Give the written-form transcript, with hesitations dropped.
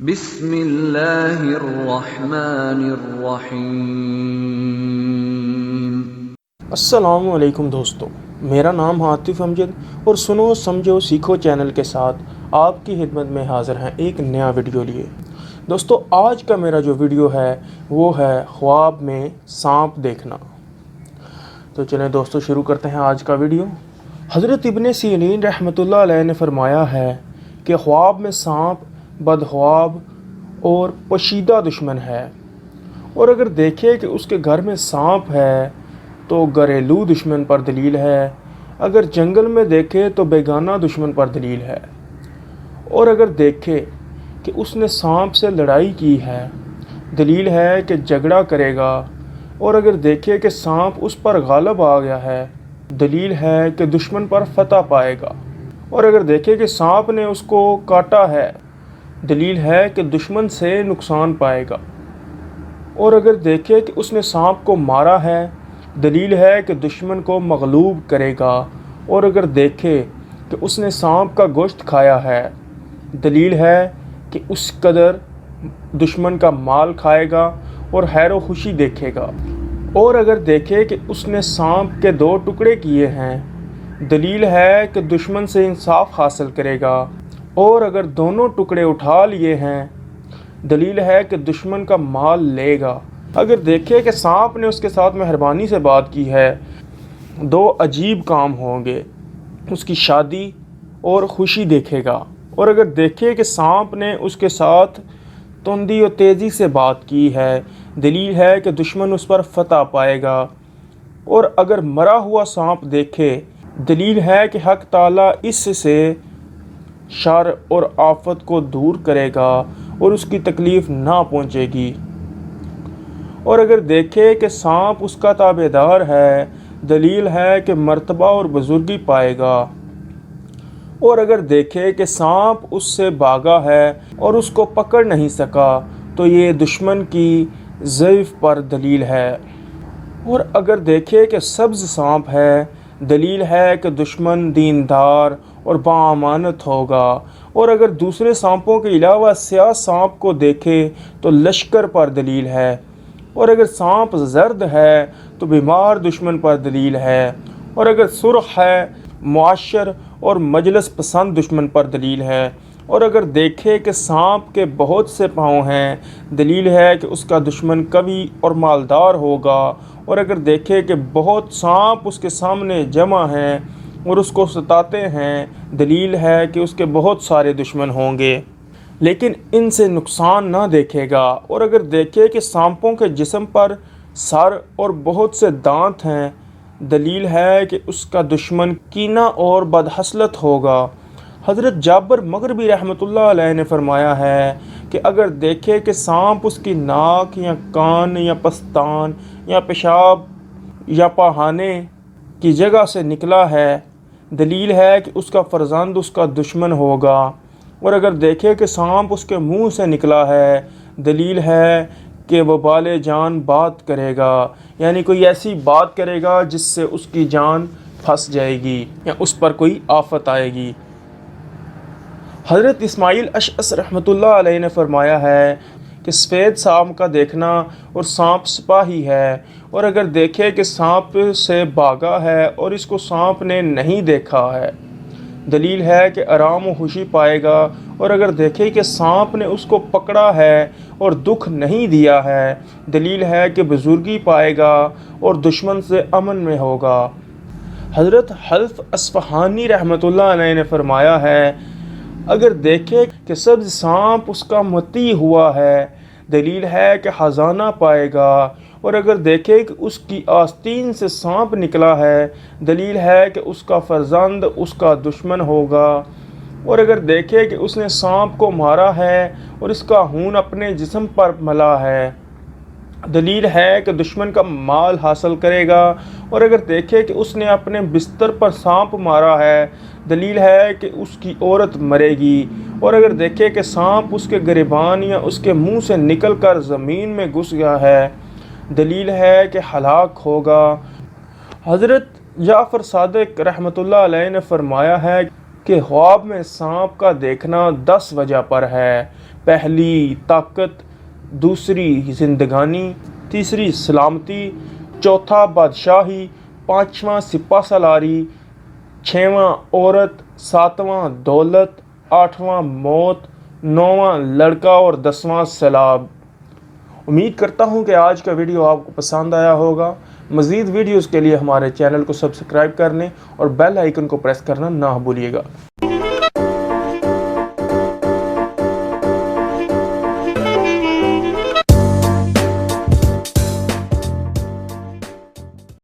بسم اللہ الرحمن الرحیم۔ السلام علیکم دوستو، میرا نام عاطف امجد اور سنو سمجھو سیکھو چینل کے ساتھ آپ کی خدمت میں حاضر ہیں ایک نیا ویڈیو لیے۔ دوستو آج کا میرا جو ویڈیو ہے وہ ہے خواب میں سانپ دیکھنا۔ تو چلیں دوستو شروع کرتے ہیں آج کا ویڈیو۔ حضرت ابن سیرین رحمۃ اللہ علیہ نے فرمایا ہے کہ خواب میں سانپ بدخواب اور پوشیدہ دشمن ہے، اور اگر دیکھے کہ اس کے گھر میں سانپ ہے تو گھریلو دشمن پر دلیل ہے، اگر جنگل میں دیکھے تو بیگانہ دشمن پر دلیل ہے، اور اگر دیکھے کہ اس نے سانپ سے لڑائی کی ہے دلیل ہے کہ جھگڑا کرے گا، اور اگر دیکھے کہ سانپ اس پر غالب آ گیا ہے دلیل ہے کہ دشمن پر فتح پائے گا، اور اگر دیکھے کہ سانپ نے اس کو کاٹا ہے دلیل ہے کہ دشمن سے نقصان پائے گا، اور اگر دیکھے کہ اس نے سانپ کو مارا ہے دلیل ہے کہ دشمن کو مغلوب کرے گا، اور اگر دیکھے کہ اس نے سانپ کا گوشت کھایا ہے دلیل ہے کہ اس قدر دشمن کا مال کھائے گا اور حیر و خوشی دیکھے گا، اور اگر دیکھے کہ اس نے سانپ کے 2 ٹکڑے کیے ہیں دلیل ہے کہ دشمن سے انصاف حاصل کرے گا، اور اگر دونوں ٹکڑے اٹھا لیے ہیں دلیل ہے کہ دشمن کا مال لے گا۔ اگر دیکھے کہ سانپ نے اس کے ساتھ مہربانی سے بات کی ہے 2 عجیب کام ہوں گے، اس کی شادی اور خوشی دیکھے گا، اور اگر دیکھے کہ سانپ نے اس کے ساتھ تندی اور تیزی سے بات کی ہے دلیل ہے کہ دشمن اس پر فتح پائے گا، اور اگر مرا ہوا سانپ دیکھے دلیل ہے کہ حق تعالیٰ اس سے شر اور آفت کو دور کرے گا اور اس کی تکلیف نہ پہنچے گی، اور اگر دیکھے کہ سانپ اس کا تابعدار ہے دلیل ہے کہ مرتبہ اور بزرگی پائے گا، اور اگر دیکھے کہ سانپ اس سے بھاگا ہے اور اس کو پکڑ نہیں سکا تو یہ دشمن کی ضعف پر دلیل ہے، اور اگر دیکھے کہ سبز سانپ ہے دلیل ہے کہ دشمن دیندار اور باامانت ہوگا، اور اگر دوسرے سانپوں کے علاوہ سیاہ سانپ کو دیکھے تو لشکر پر دلیل ہے، اور اگر سانپ زرد ہے تو بیمار دشمن پر دلیل ہے، اور اگر سرخ ہے معاشر اور مجلس پسند دشمن پر دلیل ہے، اور اگر دیکھے کہ سانپ کے بہت سے پاؤں ہیں دلیل ہے کہ اس کا دشمن قوی اور مالدار ہوگا، اور اگر دیکھے کہ بہت سانپ اس کے سامنے جمع ہیں اور اس کو ستاتے ہیں دلیل ہے کہ اس کے بہت سارے دشمن ہوں گے لیکن ان سے نقصان نہ دیکھے گا، اور اگر دیکھے کہ سانپوں کے جسم پر سر اور بہت سے دانت ہیں دلیل ہے کہ اس کا دشمن کینہ اور بدحسلت ہوگا۔ حضرت جابر مغربی رحمۃ اللہ علیہ نے فرمایا ہے کہ اگر دیکھے کہ سانپ اس کی ناک یا کان یا پستان یا پیشاب یا پاخانے کی جگہ سے نکلا ہے دلیل ہے کہ اس کا فرزند اس کا دشمن ہوگا، اور اگر دیکھے کہ سانپ اس کے منہ سے نکلا ہے دلیل ہے کہ وہ بال جان بات کرے گا، یعنی کوئی ایسی بات کرے گا جس سے اس کی جان پھنس جائے گی یا اس پر کوئی آفت آئے گی۔ حضرت اسماعیل اشعث رحمۃ اللہ علیہ نے فرمایا ہے کہ سفید سانپ کا دیکھنا اور سانپ سپاہی ہے، اور اگر دیکھے کہ سانپ سے بھاگا ہے اور اس کو سانپ نے نہیں دیکھا ہے دلیل ہے کہ آرام و خوشی پائے گا، اور اگر دیکھے کہ سانپ نے اس کو پکڑا ہے اور دکھ نہیں دیا ہے دلیل ہے کہ بزرگی پائے گا اور دشمن سے امن میں ہوگا۔ حضرت حلف اصفہانی رحمۃ اللہ علیہ نے فرمایا ہے اگر دیکھے کہ سبز سانپ اس کا مطیع ہوا ہے دلیل ہے کہ خزانہ پائے گا، اور اگر دیکھے کہ اس کی آستین سے سانپ نکلا ہے دلیل ہے کہ اس کا فرزند اس کا دشمن ہوگا، اور اگر دیکھے کہ اس نے سانپ کو مارا ہے اور اس کا خون اپنے جسم پر ملا ہے دلیل ہے کہ دشمن کا مال حاصل کرے گا، اور اگر دیکھے کہ اس نے اپنے بستر پر سانپ مارا ہے دلیل ہے کہ اس کی عورت مرے گی، اور اگر دیکھے کہ سانپ اس کے گریبان یا اس کے منہ سے نکل کر زمین میں گھس گیا ہے دلیل ہے کہ ہلاک ہوگا۔ حضرت جعفر صادق رحمۃ اللہ علیہ نے فرمایا ہے کہ خواب میں سانپ کا دیکھنا 10 وجہ پر ہے۔ پہلی طاقت، دوسری زندگانی، تیسری سلامتی، چوتھا بادشاہی، پانچواں سپہ سالاری، چھواں عورت، ساتواں دولت، آٹھواں موت، نواں لڑکا اور 10واں سیلاب۔ امید کرتا ہوں کہ آج کا ویڈیو آپ کو پسند آیا ہوگا۔ مزید ویڈیوز کے لیے ہمارے چینل کو سبسکرائب کرنے اور بیل آئیکن کو پریس کرنا نہ بھولیے گا۔